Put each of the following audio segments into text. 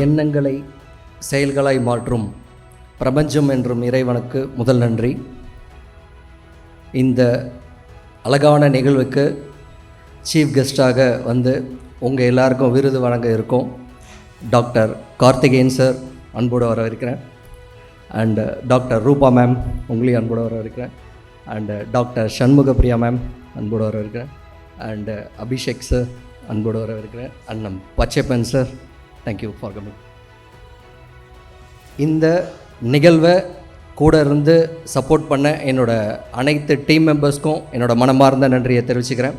எண்ணங்களை செயல்களாய் மாற்றும் பிரபஞ்சம் என்றும் இறைவனுக்கு முதல் நன்றி. இந்த அழகான நிகழ்வுக்கு சீஃப் கெஸ்டாக வந்து உங்கள் எல்லாருக்கும் விருது வழங்க இருக்கோம் டாக்டர் கார்த்திகேயன் சார், அன்போடு வரவேற்கிறேன். அண்ட் டாக்டர் ரூபா மேம், உங்களையும் அன்போடு வரவேற்கிறேன். அண்டு டாக்டர் சண்முகப்பிரியா மேம், அன்போடு வரவேற்கிறேன். அண்டு அபிஷேக் சார், அன்போடு வரவேற்கிறேன். அண்ட் நம் Pachaiyappan sir, thank you for coming. இந்த நிகழ்வை கூட இருந்து சப்போர்ட் பண்ண என்னோடய அனைத்து டீம் மெம்பர்ஸ்க்கும் என்னோடய மனமார்ந்த நன்றியை தெரிவிச்சுக்கிறேன்.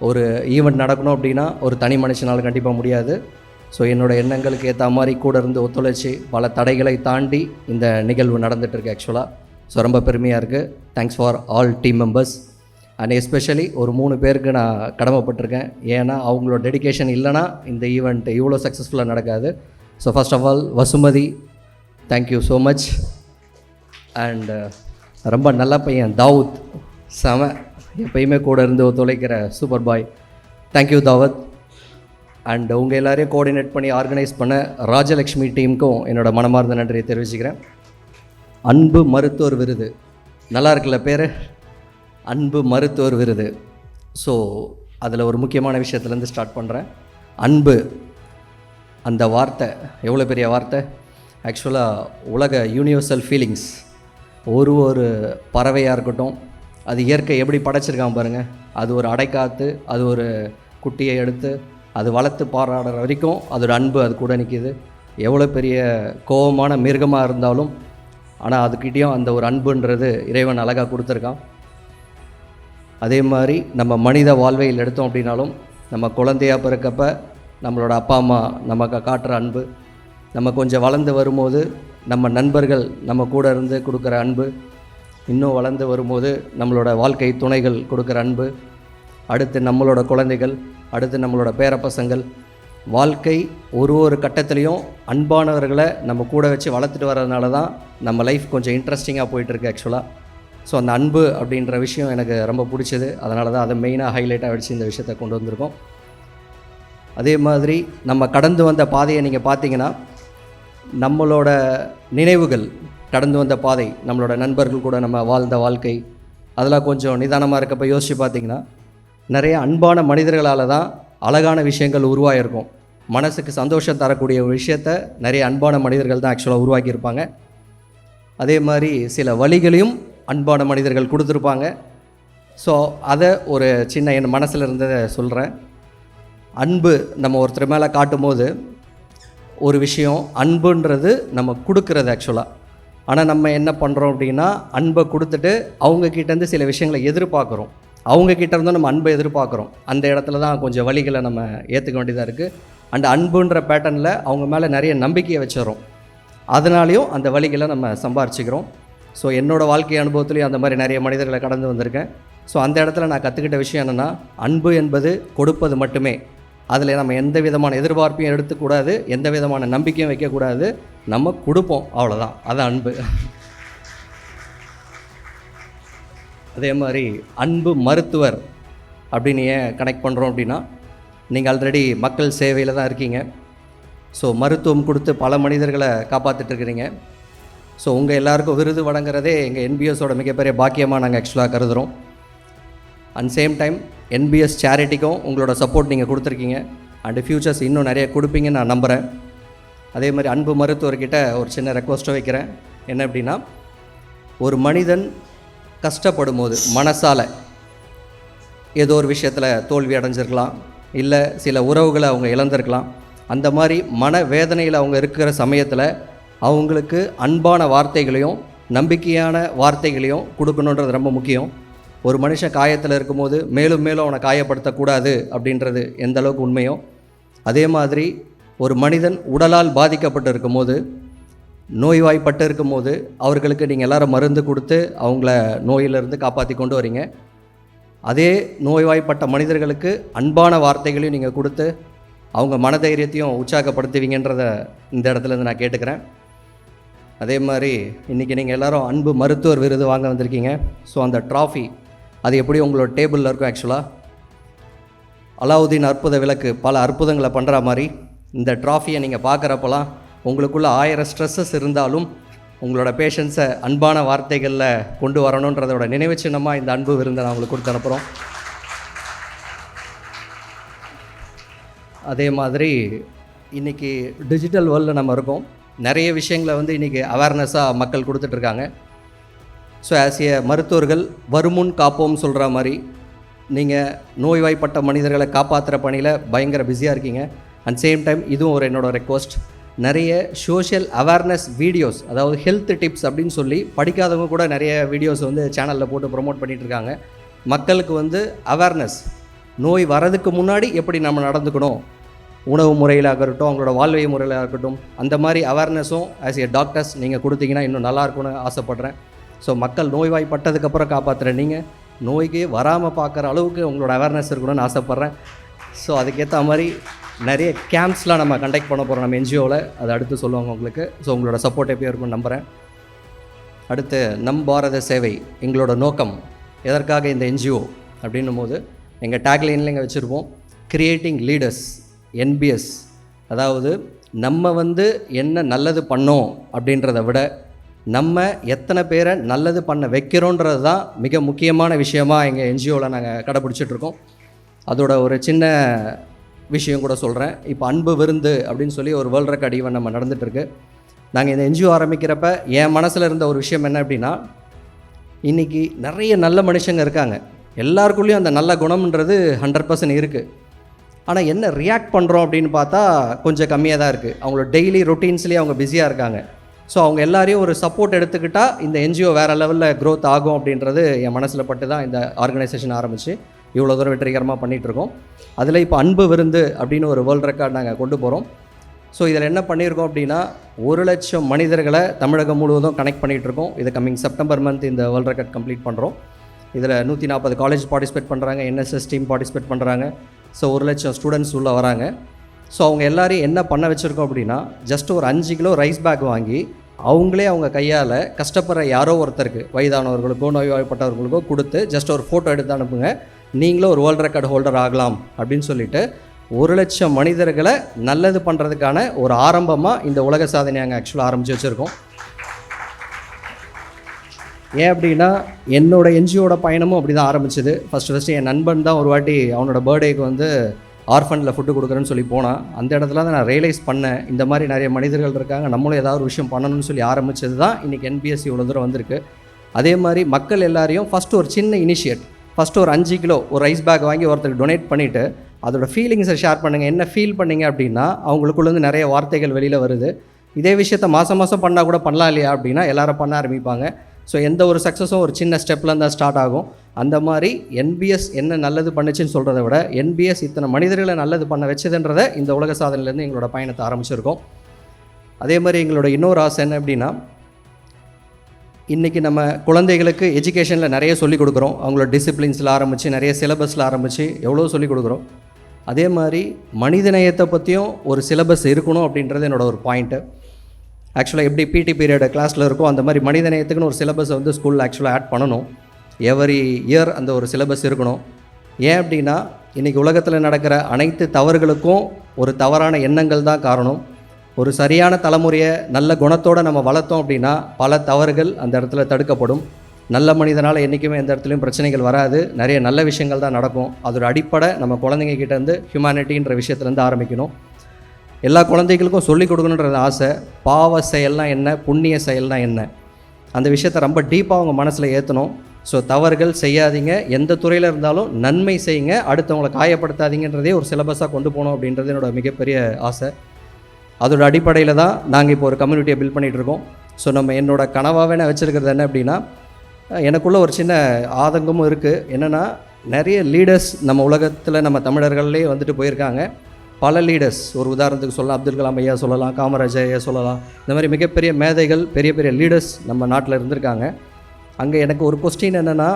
ஒரு ஈவெண்ட் நடக்கணும் அப்படின்னா ஒரு தனி மனுஷனால் கண்டிப்பாக முடியாது. ஸோ என்னோடய எண்ணங்களுக்கு ஏற்ற மாதிரி கூட இருந்து ஒத்துழைச்சி பல தடைகளை தாண்டி இந்த நிகழ்வு நடந்துகிட்ருக்கு ஆக்சுவலாக. ஸோ ரொம்ப பெருமையாக இருக்குது. Thanks for all team members. And especially ஒரு 3 பேருக்கு நான் கடமைப்பட்டிருக்கேன். ஏன்னா அவங்களோட டெடிகேஷன் இல்லைனா இந்த ஈவெண்ட் இவ்வளோ சக்ஸஸ்ஃபுல்லாக நடக்காது. So first of all Vasumathi, thank you so much. And ரொம்ப நல்ல பையன் தாவூத், செம, எப்பயுமே கூட இருந்து ஒத்துழைக்கிற super boy, thank you Dawood. And உங்கள் எல்லாரையும் கோஆர்டினேட் பண்ணி ஆர்கனைஸ் பண்ண ராஜலக்ஷ்மி டீமுக்கும் என்னோடய மனமார்ந்த நன்றியை தெரிவிச்சுக்கிறேன். அன்பு மருத்துவர் விருது, நல்லா இருக்குல்ல பேர், அன்பு மருத்துவர் விருது. ஸோ அதில் ஒரு முக்கியமான விஷயத்துலேருந்து ஸ்டார்ட் பண்ணுறேன். அன்பு, அந்த வார்த்தை எவ்வளோ பெரிய வார்த்தை. ஆக்சுவலாக உலக யூனிவர்சல் ஃபீலிங்ஸ். ஒரு பறவையாக இருக்கட்டும், அது இயற்கை எப்படி படைச்சிருக்கான் பாருங்கள். அது ஒரு அடைக்காத்து, அது ஒரு குட்டியை எடுத்து அது வளர்த்து பாராடுற வரைக்கும் அதோட அன்பு அது கூட நிற்கிது. எவ்வளோ பெரிய கோபமான மிருகமாக இருந்தாலும் ஆனால் அதுக்கிட்டேயும் அந்த ஒரு அன்புன்றது இறைவன் அழகாக கொடுத்துருக்கான். அதே மாதிரி நம்ம மனித வாழ்வையில் எடுத்தோம் அப்படின்னாலும் நம்ம குழந்தையாக பிறக்கப்ப நம்மளோட அப்பா அம்மா நமக்கு காட்டுற அன்பு, நம்ம கொஞ்சம் வளர்ந்து வரும்போது நம்ம நண்பர்கள் நம்ம கூட இருந்து கொடுக்குற அன்பு, இன்னும் வளர்ந்து வரும்போது நம்மளோட வாழ்க்கை துணைகள் கொடுக்குற அன்பு, அடுத்து நம்மளோட குழந்தைகள், அடுத்து நம்மளோட பேரப்பசங்கள், வாழ்க்கை ஒரு கட்டத்துலேயும் அன்பானவர்களை நம்ம கூட வச்சு வளர்த்துட்டு வர்றதுனால தான் நம்ம லைஃப் கொஞ்சம் இன்ட்ரெஸ்டிங்காக போயிட்டுருக்கு ஆக்சுவலாக. ஸோ அந்த அன்பு அப்படின்ற விஷயம் எனக்கு ரொம்ப பிடிச்சது. அதனால தான் அதை மெயினாக ஹைலைட்டாக வச்சு இந்த விஷயத்தை கொண்டு வந்திருக்கோம். அதே மாதிரி நம்ம கடந்து வந்த பாதையை நீங்கள் பார்த்தீங்கன்னா, நம்மளோட நினைவுகள், கடந்து வந்த பாதை, நம்மளோட நண்பர்கள் கூட நம்ம வாழ்ந்த வாழ்க்கை, அதெல்லாம் கொஞ்சம் நிதானமாக இருக்கப்போ யோசித்து பார்த்திங்கன்னா நிறைய அன்பான மனிதர்களால் தான் அழகான விஷயங்கள் உருவாகிருக்கும். மனசுக்கு சந்தோஷம் தரக்கூடிய ஒரு விஷயத்தை நிறைய அன்பான மனிதர்கள் தான் ஆக்சுவலாக உருவாக்கியிருப்பாங்க. அதே மாதிரி சில வழிகளையும் அன்பான மனிதர்கள் கொடுத்துருப்பாங்க. ஸோ அதை ஒரு சின்ன என் மனசில் இருந்ததை சொல்கிறேன். அன்பு நம்ம ஒருத்தர் மேலே காட்டும் போது ஒரு விஷயம், அன்புன்றது நம்ம கொடுக்குறது ஆக்சுவலாக. ஆனால் நம்ம என்ன பண்ணுறோம் அப்படின்னா, அன்பை கொடுத்துட்டு அவங்கக்கிட்டேருந்து சில விஷயங்களை எதிர்பார்க்குறோம். அவங்கக்கிட்ட இருந்தும் நம்ம அன்பை எதிர்பார்க்குறோம். அந்த இடத்துல தான் கொஞ்சம் வழிகளை நம்ம ஏற்றுக்க வேண்டியதாக இருக்குது. அண்ட் அன்புன்ற பேட்டர்னில் அவங்க மேலே நிறைய நம்பிக்கையை வச்சிடறோம். அதனாலேயும் அந்த வழிகளை நம்ம சம்பாரிச்சிக்கிறோம். ஸோ என்னோடய வாழ்க்கை அனுபவத்துலேயும் அந்த மாதிரி நிறைய மனிதர்களை கடந்து வந்திருக்கேன். ஸோ அந்த இடத்துல நான் கற்றுக்கிட்ட விஷயம் என்னென்னா, அன்பு என்பது கொடுப்பது மட்டுமே. அதில் நம்ம எந்த விதமான எதிர்பார்ப்பையும் எடுத்துக்கூடாது, எந்த விதமான நம்பிக்கையும் வைக்கக்கூடாது, நம்ம கொடுப்போம், அவ்வளோதான். அதான் அன்பு. அதே மாதிரி அன்பு மருத்துவர் அப்படின்னு ஏன் கனெக்ட் பண்ணுறோம் அப்படின்னா, நீங்கள் ஆல்ரெடி மக்கள் சேவையில் தான் இருக்கீங்க. ஸோ மருத்துவம் கொடுத்து பல மனிதர்களை காப்பாற்றிட்டுருக்கிறீங்க. ஸோ உங்கள் எல்லாருக்கும் விருது வழங்குறதே எங்கள் என்பிஎஸோட மிகப்பெரிய பாக்கியமாக நாங்கள் ஆக்சுவலாக கருதுகிறோம். அண்ட் சேம் டைம் என்பிஎஸ் சேரிட்டிக்கும் உங்களோட சப்போர்ட் நீங்கள் கொடுத்துருக்கீங்க. அண்டு ஃப்யூச்சர்ஸ் இன்னும் நிறைய கொடுப்பீங்கன்னு நான் நம்புகிறேன். அதே மாதிரி அன்பு மருத்துவர்கிட்ட ஒரு சின்ன ரெக்வஸ்ட்டை வைக்கிறேன். என்ன அப்படின்னா, ஒரு மனிதன் கஷ்டப்படும் போது மனசால் ஏதோ ஒரு விஷயத்தில் தோல்வி அடைஞ்சிருக்கலாம், இல்லை சில உறவுகளை அவங்க இழந்திருக்கலாம். அந்த மாதிரி மன வேதனையில் அவங்க இருக்கிற சமயத்தில் அவங்களுக்கு அன்பான வார்த்தைகளையும் நம்பிக்கையான வார்த்தைகளையும் கொடுக்கணுன்றது ரொம்ப முக்கியம். ஒரு மனுஷன் காயத்தில் இருக்கும்போது மேலும் மேலும் அவனை காயப்படுத்தக்கூடாது அப்படின்றது எந்த அளவுக்கு உண்மையோ, அதே மாதிரி ஒரு மனிதன் உடலால் பாதிக்கப்பட்டு இருக்கும்போது, நோய்வாய்ப்பட்டு இருக்கும்போது அவர்களுக்கு நீங்கள் எல்லோரும் மருந்து கொடுத்து அவங்கள நோயிலிருந்து காப்பாற்றி கொண்டு வரீங்க. அதே நோய்வாய்ப்பட்ட மனிதர்களுக்கு அன்பான வார்த்தைகளையும் நீங்கள் கொடுத்து அவங்க மனதைரியத்தையும் உற்சாகப்படுத்துவீங்கன்றதை இந்த இடத்துலேருந்து நான் கேட்டுக்கிறேன். அதே மாதிரி இன்றைக்கி நீங்கள் எல்லோரும் அன்பு மருத்துவர் விருது வாங்க வந்திருக்கீங்க. ஸோ அந்த ட்ராஃபி அது எப்படி உங்களோட டேபிளில் இருக்கும். ஆக்சுவலாக அலாவுதீன் அற்புத விளக்கு பல அற்புதங்களை பண்ணுற மாதிரி இந்த ட்ராஃபியை நீங்கள் பார்க்குறப்பெல்லாம் உங்களுக்குள்ள 1000 ஸ்ட்ரெஸ்ஸஸ் இருந்தாலும் உங்களோட பேஷன்ஸை அன்பான வார்த்தைகளில் கொண்டு வரணுன்றதோட நினைவு சின்னமாக இந்த அன்பு விருந்தை நான் உங்களுக்கு கொடுத்து அனுப்புகிறோம். அதே மாதிரி இன்றைக்கி டிஜிட்டல் வேர்ல்டில் நம்ம இருக்கோம். நிறைய விஷயங்களை வந்து இன்றைக்கி அவேர்னஸாக மக்கள் கொடுத்துட்ருக்காங்க. ஸோ ஆஸ் ஏ மருத்துவர்கள் வருமுன் காப்போம் சொல்கிற மாதிரி நீங்கள் நோய்வாய்ப்பட்ட மனிதர்களை காப்பாற்றுற பணியில் பயங்கர பிஸியாக இருக்கீங்க. அண்ட் சேம் டைம் இதுவும் ஒரு என்னோடய ரெக்வஸ்ட், நிறைய சோஷியல் அவேர்னஸ் வீடியோஸ், அதாவது ஹெல்த் டிப்ஸ் அப்படின்னு சொல்லி படிக்காதவங்க கூட நிறைய வீடியோஸ் வந்து சேனலில் போட்டு ப்ரொமோட் பண்ணிகிட்ருக்காங்க. மக்களுக்கு வந்து அவேர்னஸ், நோய் வரதுக்கு முன்னாடி எப்படி நம்ம நடந்துக்கணும், உணவு முறையில் இருக்கட்டும், அவங்களோட வாழ்வை முறையில் இருக்கட்டும், அந்த மாதிரி அவேர்னஸும் ஆஸ் ஏ டாக்டர்ஸ் நீங்கள் கொடுத்தீங்கன்னா இன்னும் நல்லாயிருக்கும்னு ஆசைப்பட்றேன். ஸோ மக்கள் நோய்வாய்ப்பட்டதுக்கப்புறம் காப்பாற்றுறேன், நீங்கள் நோய்க்கு வராமல் பார்க்குற அளவுக்கு உங்களோட அவேர்னஸ் இருக்கணும்னு ஆசைப்பட்றேன். ஸோ அதுக்கேற்ற மாதிரி நிறைய கேம்ப்ஸ்லாம் நம்ம கண்டக்ட் பண்ண போகிறோம் நம்ம என்ஜிஓவில். அதை அடுத்து சொல்லுவாங்க உங்களுக்கு. ஸோ உங்களோட சப்போர்ட் எப்போ இருக்கும்னு நம்புகிறேன். அடுத்து நம் பாரத சேவை எங்களோட நோக்கம், எதற்காக இந்த என்ஜிஓ அப்படின்னும் போது எங்கள் டேக்லைனில் இங்கே வச்சுருப்போம், கிரியேட்டிங் லீடர்ஸ் என்பிஎஸ். அதாவது நம்ம வந்து என்ன நல்லது பண்ணோம் அப்படின்றத விட நம்ம எத்தனை பேரை நல்லது பண்ண வைக்கிறோன்றது தான் மிக முக்கியமான விஷயமாக எங்கள் என்ஜிஓவில் நாங்கள் கடைப்பிடிச்சிட்ருக்கோம். அதோட ஒரு சின்ன விஷயம் கூட சொல்கிறேன். இப்போ அன்பு விருந்து அப்படின்னு சொல்லி ஒரு வேர்ல்ட் ரெக்கார்ட் ஈவென்ட் நம்ம நடந்துகிட்ருக்கு. நாங்கள் இந்த என்ஜிஓ ஆரம்பிக்கிறப்ப என் மனசில் இருந்த ஒரு விஷயம் என்ன அப்படின்னா, இன்றைக்கி நிறைய நல்ல மனுஷங்க இருக்காங்க, எல்லாருக்குள்ளேயும் அந்த நல்ல குணம்ன்றது 100% இருக்குது. ஆனால் என்ன ரியாக்ட் பண்ணுறோம் அப்படின்னு பார்த்தா கொஞ்சம் கம்மியாக தான் இருக்குது. அவங்களோட டெய்லி ரொட்டீன்ஸ்லேயே அவங்க பிஸியாக இருக்காங்க. ஸோ அவங்க எல்லாரையும் ஒரு சப்போர்ட் எடுத்துக்கிட்டால் இந்த என்ஜிஓ வேறு லெவலில் க்ரோத் ஆகும் அப்படின்றது என் மனசில் பட்டு தான் இந்த ஆர்கனைசேஷன் ஆரம்பித்து இவ்வளோ தூரம் வெற்றிகரமாக பண்ணிகிட்ருக்கோம். அதில் இப்போ அன்பு விருந்து அப்படின்னு ஒரு வேர்ல்ட் ரெக்கார்ட் நாங்கள் கொண்டு போகிறோம். ஸோ இதில் என்ன பண்ணியிருக்கோம் அப்படின்னா 1,00,000 மனிதர்களை தமிழகம் முழுவதும் கனெக்ட் பண்ணிகிட்ருக்கோம். இது கம்மிங் செப்டம்பர் மந்த் இந்த வேர்ல்ட் ரெக்கார்ட் கம்ப்ளீட் பண்ணுறோம். இதில் 140 காலேஜ் பார்ட்டிசிபேட் பண்ணுறாங்க, என்எஸ்எஸ் டீம் பார்ட்டிசிபேட் பண்ணுறாங்க. ஸோ 1,00,000 ஸ்டூடெண்ட்ஸ் உள்ளே வராங்க. ஸோ அவங்க எல்லாரையும் என்ன பண்ண வச்சுருக்கோம் அப்படின்னா, ஜஸ்ட் ஒரு 5 கிலோ ரைஸ் பேக் வாங்கி அவங்களே அவங்க கையால் கஷ்டப்படுற யாரோ ஒருத்தருக்கு, வயதானவர்களுக்கோ நோய்வாய்ப்பட்டவர்களுக்கோ கொடுத்து ஜஸ்ட் ஒரு ஃபோட்டோ எடுத்து அனுப்புங்க, நீங்களும் ஒரு வேர்ல்ட் ரெக்கார்டு ஹோல்டர் ஆகலாம் அப்படின்னு சொல்லிட்டு 1,00,000 மனிதர்களை நல்லது பண்ணுறதுக்கான ஒரு ஆரம்பமாக இந்த உலக சாதனை நாங்கள் ஆக்சுவலாக ஆரம்பித்து வச்சுருக்கோம். ஏன் அப்படின்னா என்னோடய என்ஜிஓட பயணமும் அப்படி தான் ஆரம்பிச்சது. ஃபஸ்ட்டு என் நண்பன் தான் ஒரு வாட்டி அவனோட பர்த்டேக்கு வந்து ஆர்ஃபனில் ஃபுட்டு கொடுக்குறேன்னு சொல்லி போனான். அந்த இடத்துல தான் நான் ரியலைஸ் பண்ணேன், இந்த மாதிரி நிறைய மனிதர்கள் இருக்காங்க, நம்மளும் ஏதாவது ஒரு விஷயம் பண்ணணும்னு சொல்லி ஆரம்பித்தது தான் இன்றைக்கி என்பிஎஸ் இவ்வளோ தூரம் வந்திருக்கு. அதே மாதிரி மக்கள் எல்லாரையும் ஃபஸ்ட்டு ஒரு சின்ன இனிஷியேட், ஃபஸ்ட்டு ஒரு 5 கிலோ ஒரு ரைஸ் பேக் வாங்கி ஒருத்தருக்கு டொனேட் பண்ணிவிட்டு அதோட ஃபீலிங்ஸை ஷேர் பண்ணுங்கள். என்ன ஃபீல் பண்ணிங்க அப்படின்னா அவங்களுக்குள்ளேருந்து நிறைய வார்த்தைகள் வெளியில் வருது. இதே விஷயத்த மாதம் பண்ணால் கூட பண்ணலாம் இல்லையா அப்படின்னா எல்லாரும் பண்ண ஆரம்பிப்பாங்க. ஸோ எந்த ஒரு சக்ஸஸும் ஒரு சின்ன ஸ்டெப்லேருந்து தான் ஸ்டார்ட் ஆகும். அந்த மாதிரி என்பிஎஸ் என்ன நல்லது பண்ணுச்சுன்னு சொல்கிறத விட என்பிஎஸ் இத்தனை மனிதர்களை நல்லது பண்ண வச்சதுன்றதை இந்த உலக சாதனையிலேருந்து எங்களோட பயணத்தை ஆரம்பிச்சிருக்கோம். அதே மாதிரி எங்களோட இன்னொரு ஆசை என்ன அப்படின்னா, இன்றைக்கி நம்ம குழந்தைகளுக்கு எஜுகேஷனில் நிறைய சொல்லிக் கொடுக்குறோம். அவங்களோட டிசிப்ளின்ஸில் ஆரம்பித்து நிறைய சிலபஸில் ஆரம்பித்து எவ்வளோ சொல்லிக் கொடுக்குறோம். அதே மாதிரி மனிதநேயத்தை பற்றியும் ஒரு சிலபஸ் இருக்கணும் அப்படின்றது என்னோட ஒரு பாயிண்ட்டு. ஆக்சுவலாக எப்படி பிடி பீரியட் கிளாஸில் இருக்கும் அந்த மாதிரி மனிதநேயத்துக்குன்னு ஒரு சிலபஸை வந்து ஸ்கூலில் ஆக்சுவலாக ஆட் பண்ணணும். எவரி இயர் அந்த ஒரு சிலபஸ் இருக்கணும். ஏன் அப்படின்னா இன்றைக்கி உலகத்தில் நடக்கிற அனைத்து தவறுகளுக்கும் ஒரு தவறான எண்ணங்கள் தான் காரணம். ஒரு சரியான தலைமுறையை நல்ல குணத்தோடு நம்ம வளர்த்தோம் அப்படின்னா பல தவறுகள் அந்த இடத்துல தடுக்கப்படும். நல்ல மனிதனால் என்றைக்குமே எந்த இடத்துலையும் பிரச்சனைகள் வராது, நிறைய நல்ல விஷயங்கள் தான் நடக்கும். அதோட அடிப்படை நம்ம குழந்தைங்க கிட்டேருந்து ஹியூமனிட்டின்ற விஷயத்துலேருந்து ஆரம்பிக்கணும். எல்லா குழந்தைகளுக்கும் சொல்லிக் கொடுக்கணுன்றது ஆசை. பாவ செயல்னால் என்ன, புண்ணிய செயல்னால் என்ன, அந்த விஷயத்தை ரொம்ப டீப்பாக அவங்க மனசில் ஏற்றணும். ஸோ தவறுகள் செய்யாதீங்க, எந்த துறையில் இருந்தாலும் நன்மை செய்யுங்க, அடுத்தவங்களை காயப்படுத்தாதீங்கன்றதே ஒரு சிலபஸாக கொண்டு போகணும் அப்படின்றது என்னோட மிகப்பெரிய ஆசை. அதோட அடிப்படையில் தான் நாங்கள் இப்போ ஒரு கம்யூனிட்டியை பில்ட் பண்ணிகிட்ருக்கோம். ஸோ நம்ம என்னோட கனவாகவே நான் வச்சுருக்கிறது என்ன அப்படின்னா, எனக்குள்ளே ஒரு சின்ன ஆதங்கமும் இருக்குது. என்னென்னா நிறைய லீடர்ஸ் நம்ம உலகத்தில் நம்ம தமிழர்கள்லேயே வந்துட்டு போயிருக்காங்க. பல லீடர்ஸ், ஒரு உதாரணத்துக்கு சொல்லலாம், அப்துல் கலாம் ஐயா சொல்லலாம், காமராஜர் ஐயா சொல்லலாம். இந்த மாதிரி மிகப்பெரிய மேதைகள், பெரிய பெரிய லீடர்ஸ் நம்ம நாட்டில் இருந்திருக்காங்க. அங்கே எனக்கு ஒரு கொஸ்டின் என்னென்னா,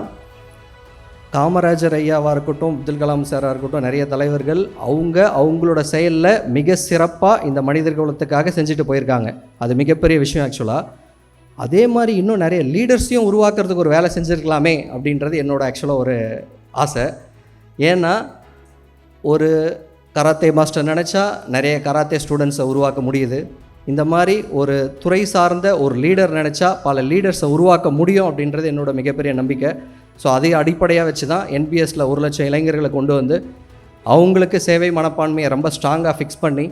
காமராஜர் ஐயாவாக இருக்கட்டும், அப்துல் கலாம் சாராக இருக்கட்டும், நிறைய தலைவர்கள் அவங்களோட செயலில் மிக சிறப்பாக இந்த மனிதர் குலத்துக்காக செஞ்சுட்டு போயிருக்காங்க. அது மிகப்பெரிய விஷயம் ஆக்சுவலாக. அதே மாதிரி இன்னும் நிறைய லீடர்ஸையும் உருவாக்குறதுக்கு ஒரு வேலை செஞ்சுருக்கலாமே அப்படின்றது என்னோட ஆக்சுவலாக ஒரு ஆசை. ஏன்னா ஒரு கராத்தே மாஸ்டர் நினச்சா நிறைய கராத்தே ஸ்டூடெண்ட்ஸை உருவாக்க முடியுது. இந்த மாதிரி ஒரு துறை சார்ந்த ஒரு லீடர் நினச்சா பல லீடர்ஸை உருவாக்க முடியும் அப்படின்றது என்னோட மிகப்பெரிய நம்பிக்கை. ஸோ அதை அடிப்படையாக வச்சு தான் என்பிஎஸ்சில் 1 லட்சம் இளைஞர்களை கொண்டு வந்து அவங்களுக்கு சேவை மனப்பான்மையை ரொம்ப ஸ்ட்ராங்காக ஃபிக்ஸ் பண்ணி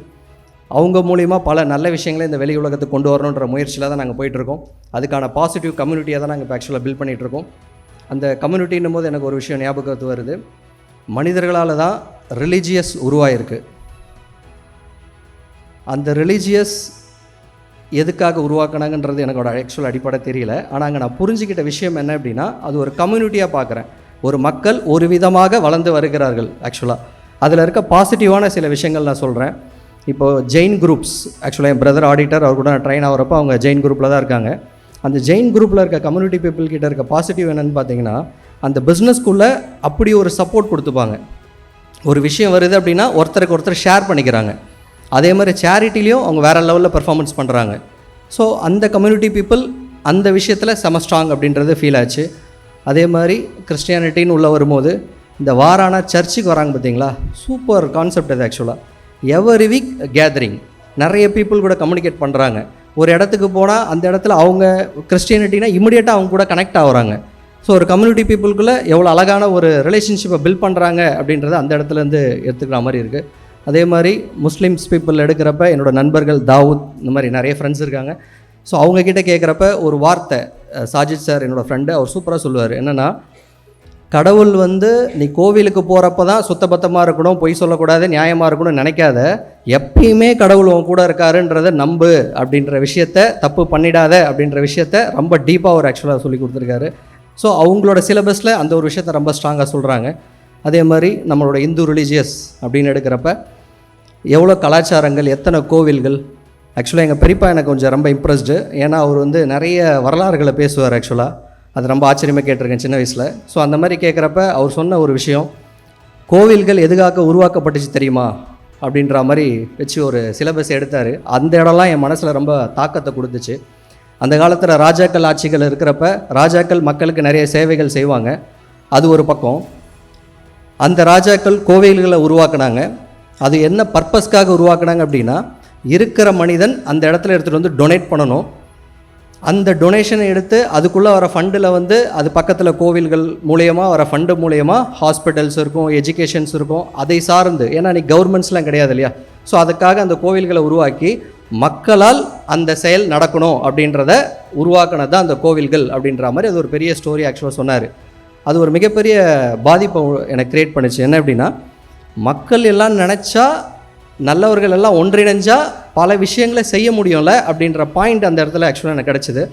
அவங்க மூலிமா பல நல்ல விஷயங்களை இந்த வெளி உலகத்துக்கு கொண்டு வரணுன்ற முயற்சியில் தான் நாங்கள் போயிட்டுருக்கோம். அதுக்கான பாசிட்டிவ் கம்யூனிட்டியாக தான் நாங்கள் இப்போ ஆக்சுவலாக பில்ட் பண்ணிகிட்ருக்கோம். அந்த கம்யூனிட்டின்னும் போது எனக்கு ஒரு விஷயம் ஞாபகத்து வருது. மனிதர்களால் தான் ரிலீஜியஸ் உருவாயிருக்கு. அந்த ரிலீஜியஸ் எதுக்காக உருவாக்கினாங்கன்றது எனக்கோட ஆக்சுவல் அடிப்படை தெரியல. ஆனால் அங்கே நான் புரிஞ்சுக்கிட்ட விஷயம் என்ன அப்படின்னா, அது ஒரு கம்யூனிட்டியாக பார்க்குறேன். ஒரு மக்கள் ஒரு விதமாக வளர்ந்து வருகிறார்கள். ஆக்சுவலாக அதில் இருக்க பாசிட்டிவான சில விஷயங்கள் நான் சொல்கிறேன். இப்போது ஜெயின் குரூப்ஸ், ஆக்சுவலாக என் பிரதர் ஆடிட்டர், அவர் கூட நான் ட்ரெயின் ஆகிறப்போ அவங்க ஜெயின் குரூப்பில் தான் இருக்காங்க. அந்த ஜெயின் குரூப்பில் இருக்க கம்யூனிட்டி பீப்புள் கிட்ட இருக்க பாசிட்டிவ் என்னென்னு பார்த்தீங்கன்னா, அந்த பிஸ்னஸ்க்குள்ளே அப்படி ஒரு சப்போர்ட் கொடுத்துப்பாங்க. ஒரு விஷயம் வருது அப்படின்னா ஒருத்தருக்கு ஒருத்தர் ஷேர் பண்ணிக்கிறாங்க. அதே மாதிரி சேரிட்டிலையும் அவங்க வேறு லெவலில் பெர்ஃபார்மன்ஸ் பண்ணுறாங்க. ஸோ அந்த கம்யூனிட்டி பீப்புள் அந்த விஷயத்தில் செம ஸ்ட்ராங் அப்படின்றது ஃபீல் ஆச்சு. அதே மாதிரி கிறிஸ்டியானிட்டின்னு உள்ளே வரும்போது இந்த வாரான சர்ச்சுக்கு வராங்க பார்த்தீங்களா, சூப்பர் கான்செப்ட் அது. ஆக்சுவலாக எவரி வீக் கேதரிங், நிறைய பீப்புள் கூட கம்யூனிகேட் பண்ணுறாங்க. ஒரு இடத்துக்கு போனால் அந்த இடத்துல அவங்க கிறிஸ்டியானிட்டினா இமிடியேட்டாக அவங்க கூட கனெக்ட் ஆகுறாங்க. ஸோ ஒரு கம்யூனிட்டி பீப்புளுக்குள்ளே எவ்வளோ அழகான ஒரு ரிலேஷன்ஷிப்பை பில்ட் பண்ணுறாங்க அப்படின்றத அந்த இடத்துலேருந்து எடுத்துக்கிற மாதிரி இருக்குது. அதே மாதிரி முஸ்லீம்ஸ் பீப்புள் எடுக்கிறப்ப என்னோடய நண்பர்கள் தாவூத், இந்த மாதிரி நிறைய ஃப்ரெண்ட்ஸ் இருக்காங்க. ஸோ அவங்கக்கிட்ட கேட்குறப்ப ஒரு வார்த்தை, சாஜித் சார் என்னோடய ஃப்ரெண்டு, அவர் சூப்பராக சொல்லுவார். என்னென்னா, கடவுள் நீ கோவிலுக்கு போகிறப்ப தான் சுத்தபத்தமாக இருக்கணும், பொய் சொல்லக்கூடாது, நியாயமாக இருக்கணும்னு நினைக்காத, எப்பயுமே கடவுள் உன் கூட இருக்காருன்றதை நம்பு அப்படின்ற விஷயத்த, தப்பு பண்ணிடாத அப்படின்ற விஷயத்த ரொம்ப டீப்பாக அவர் ஆக்சுவலாக சொல்லி கொடுத்துருக்காரு. ஸோ அவங்களோட சிலபஸில் அந்த ஒரு விஷயத்த ரொம்ப ஸ்ட்ராங்காக சொல்கிறாங்க. அதே மாதிரி நம்மளோட இந்து ரிலீஜியஸ் அப்படின்னு எடுக்கிறப்ப எவ்வளோ கலாச்சாரங்கள், எத்தனை கோவில்கள். ஆக்சுவலாக எங்கள் பெரியப்பா எனக்கு கொஞ்சம் ரொம்ப இம்ப்ரெஸ்டு. ஏன்னா அவர் நிறைய வரலாறுகளை பேசுவார். ஆக்சுவலாக அது ரொம்ப ஆச்சரியமாக கேட்டிருக்கேன் சின்ன வயசில். ஸோ அந்த மாதிரி கேட்குறப்ப அவர் சொன்ன ஒரு விஷயம், கோவில்கள் எதுக்காக உருவாக்கப்பட்டுச்சு தெரியுமா அப்படின்ற மாதிரி வச்சு ஒரு சிலபஸ் எடுத்தார். அந்த இடம்லாம் என் மனசில் ரொம்ப தாக்கத்தை கொடுத்துச்சு. அந்த காலத்தில் ராஜாக்கள் ஆட்சிகள் இருக்கிறப்ப ராஜாக்கள் மக்களுக்கு நிறைய சேவைகள் செய்வாங்க. அது ஒரு பக்கம். அந்த ராஜாக்கள் கோவில்களை உருவாக்குனாங்க. அது என்ன பர்பஸ்க்காக உருவாக்குனாங்க அப்படின்னா, இருக்கிற மனிதன் அந்த இடத்துல எடுத்துகிட்டு டொனேட் பண்ணணும். அந்த டொனேஷனை எடுத்து அதுக்குள்ளே வர ஃபண்டில் அது பக்கத்தில் கோவில்கள் மூலியமாக வர ஃபண்டு மூலியமாக ஹாஸ்பிட்டல்ஸ் இருக்கும், எஜுகேஷன்ஸ் இருக்கும், அதை சார்ந்து. ஏன்னா நீ கவர்மெண்ட்ஸ்லாம் கிடையாது இல்லையா. ஸோ அதுக்காக அந்த கோவில்களை உருவாக்கி மக்களால் அந்த செயல் நடக்கணும் அப்படின்றத உருவாக்கினது தான் அந்த கோவில்கள் அப்படின்ற மாதிரி அது ஒரு பெரிய ஸ்டோரி ஆக்சுவலாக சொன்னார். அது ஒரு மிகப்பெரிய பாதிப்பை எனக்கு க்ரியேட் பண்ணிச்சு. என்ன அப்படின்னா, மக்கள் எல்லாம் நினச்சா, நல்லவர்கள் எல்லாம் ஒன்றிணைஞ்சால் பல விஷயங்களை செய்ய முடியும்ல அப்படின்ற பாயிண்ட் அந்த இடத்துல ஆக்சுவலாக எனக்கு கிடச்சிது.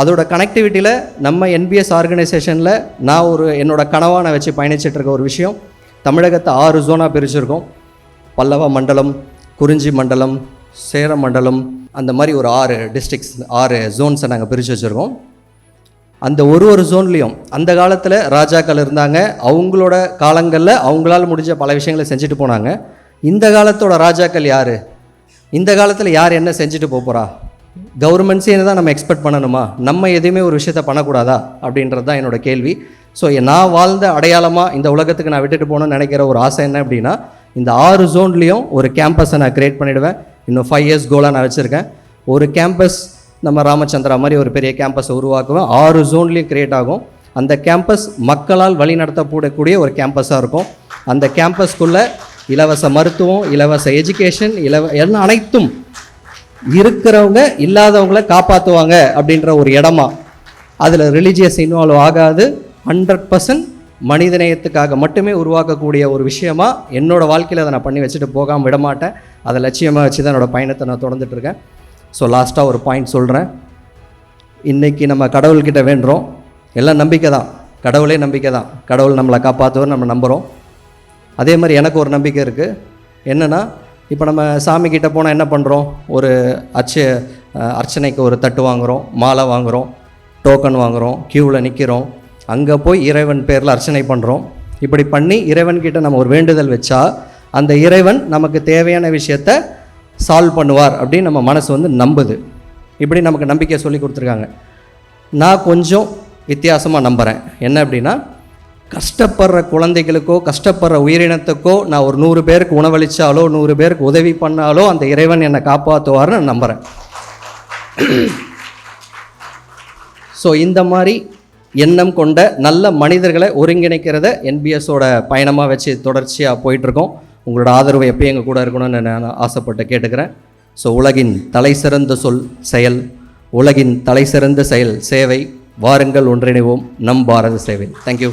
அதோட கனெக்டிவிட்டியில் நம்ம என்பிஎஸ் ஆர்கனைசேஷனில் நான் என்னோடய கனவாக நான் வச்சு பயணிச்சிட்ருக்க ஒரு விஷயம், தமிழகத்தை 6 ஜோனாக பிரிச்சுருக்கோம். பல்லவ மண்டலம், குறிஞ்சி மண்டலம், சேர மண்டலம், அந்த மாதிரி ஒரு 6 டிஸ்ட்ரிக்ஸ், 6 ஜோன்ஸை நாங்கள் பிரித்து வச்சுருக்கோம். அந்த ஒரு ஜோன்லேயும் அந்த காலத்தில் ராஜாக்கள் இருந்தாங்க. அவங்களோட காலங்களில் அவங்களால் முடிஞ்ச பல விஷயங்களை செஞ்சுட்டு போனாங்க. இந்த காலத்தோட ராஜாக்கள் யார்? இந்த காலத்தில் யார் என்ன செஞ்சுட்டு போகிறா? கவர்மெண்ட்ஸே தான் நம்ம எக்ஸ்பெக்ட் பண்ணணுமா? நம்ம எதுவுமே ஒரு விஷயத்த பண்ணக்கூடாதா அப்படின்றது தான் என்னோடய கேள்வி. ஸோ நான் வாழ்ந்த அடையாளமாக இந்த உலகத்துக்கு நான் விட்டுட்டு போகணும்னு நினைக்கிற ஒரு ஆசை என்ன அப்படின்னா, இந்த 6 ஜோன்லேயும் ஒரு கேம்பஸை நான் க்ரியேட் பண்ணிவிடுவேன். இன்னும் 5 இயர்ஸ் கோலாக நான் வச்சுருக்கேன். ஒரு கேம்பஸ் நம்ம ராமச்சந்திரா மாதிரி ஒரு பெரிய கேம்பஸை உருவாக்குவேன். 6 ஜோன்லேயும் க்ரியேட் ஆகும். அந்த கேம்பஸ் மக்களால் வழி நடத்தப்படக்கூடிய ஒரு கேம்பஸாக இருக்கும். அந்த கேம்பஸ்க்குள்ளே இலவச மருத்துவம், இலவச எஜுகேஷன், எல்லாம் அனைத்தும் இருக்கிறவங்க இல்லாதவங்கள காப்பாற்றுவாங்க அப்படின்ற ஒரு இடமா. அதில் ரிலீஜியஸ் இன்வால்வ் ஆகாது. 100% மனிதநேயத்துக்காக மட்டுமே உருவாக்கக்கூடிய ஒரு விஷயமா என்னோடய வாழ்க்கையில் அதை நான் பண்ணி வச்சுட்டு போகாமல் விடமாட்டேன். அதை லட்சியமாக வச்சு தான் என்னோடய பயணத்தை நான் தொடர்ந்துட்டுருக்கேன். ஸோ லாஸ்ட்டாக ஒரு பாயிண்ட் சொல்கிறேன். இன்றைக்கி நம்ம கடவுள்கிட்ட வேண்டுறோம், எல்லாம் நம்பிக்கை தான், கடவுளே நம்பிக்கை தான், கடவுள் நம்மளை காப்பாற்றுவோம் நம்ம நம்புகிறோம். அதே மாதிரி எனக்கு ஒரு நம்பிக்கை இருக்குது. என்னென்னா, இப்போ நம்ம சாமிக்கிட்ட போனால் என்ன பண்ணுறோம்? ஒரு அர்ச்சனைக்கு ஒரு தட்டு வாங்குகிறோம், மாலை வாங்குகிறோம், டோக்கன் வாங்குகிறோம், க்யூவில் நிற்கிறோம், அங்கே போய் இறைவன் பேரில் அர்ச்சனை பண்ணுறோம். இப்படி பண்ணி இறைவன்கிட்ட நம்ம ஒரு வேண்டுதல் வச்சா அந்த இறைவன் நமக்கு தேவையான விஷயத்த சால்வ் பண்ணுவார் அப்படின்னு நம்ம மனசு நம்புது. இப்படி நமக்கு நம்பிக்கை சொல்லி கொடுத்துருக்காங்க. நான் கொஞ்சம் வித்தியாசமாக நம்புகிறேன். என்ன அப்படின்னா, கஷ்டப்படுற குழந்தைகளுக்கோ கஷ்டப்படுற உயிரினத்துக்கோ நான் ஒரு 100 பேருக்கு உணவளித்தாலோ 100 பேருக்கு உதவி பண்ணாலோ அந்த இறைவன் என்னை காப்பாற்றுவார்னு நான் நம்புகிறேன். ஸோ இந்த மாதிரி எண்ணம் கொண்ட நல்ல மனிதர்களை ஒருங்கிணைக்கிறத என்பிஎஸோட பயணமாக வச்சு தொடர்ச்சியாக போயிட்டுருக்கோம். உங்களோட ஆதரவு எப்பயும் எங்கள் கூட இருக்கணும்னு நான் ஆசைப்பட்டு கேட்டுக்கிறேன். ஸோ உலகின் தலை சிறந்த சொல் செயல், உலகின் தலை சிறந்த செயல் சேவை. வாருங்கள் ஒன்றிணைவோம் நம் பாரத சேவை. தேங்க்யூ.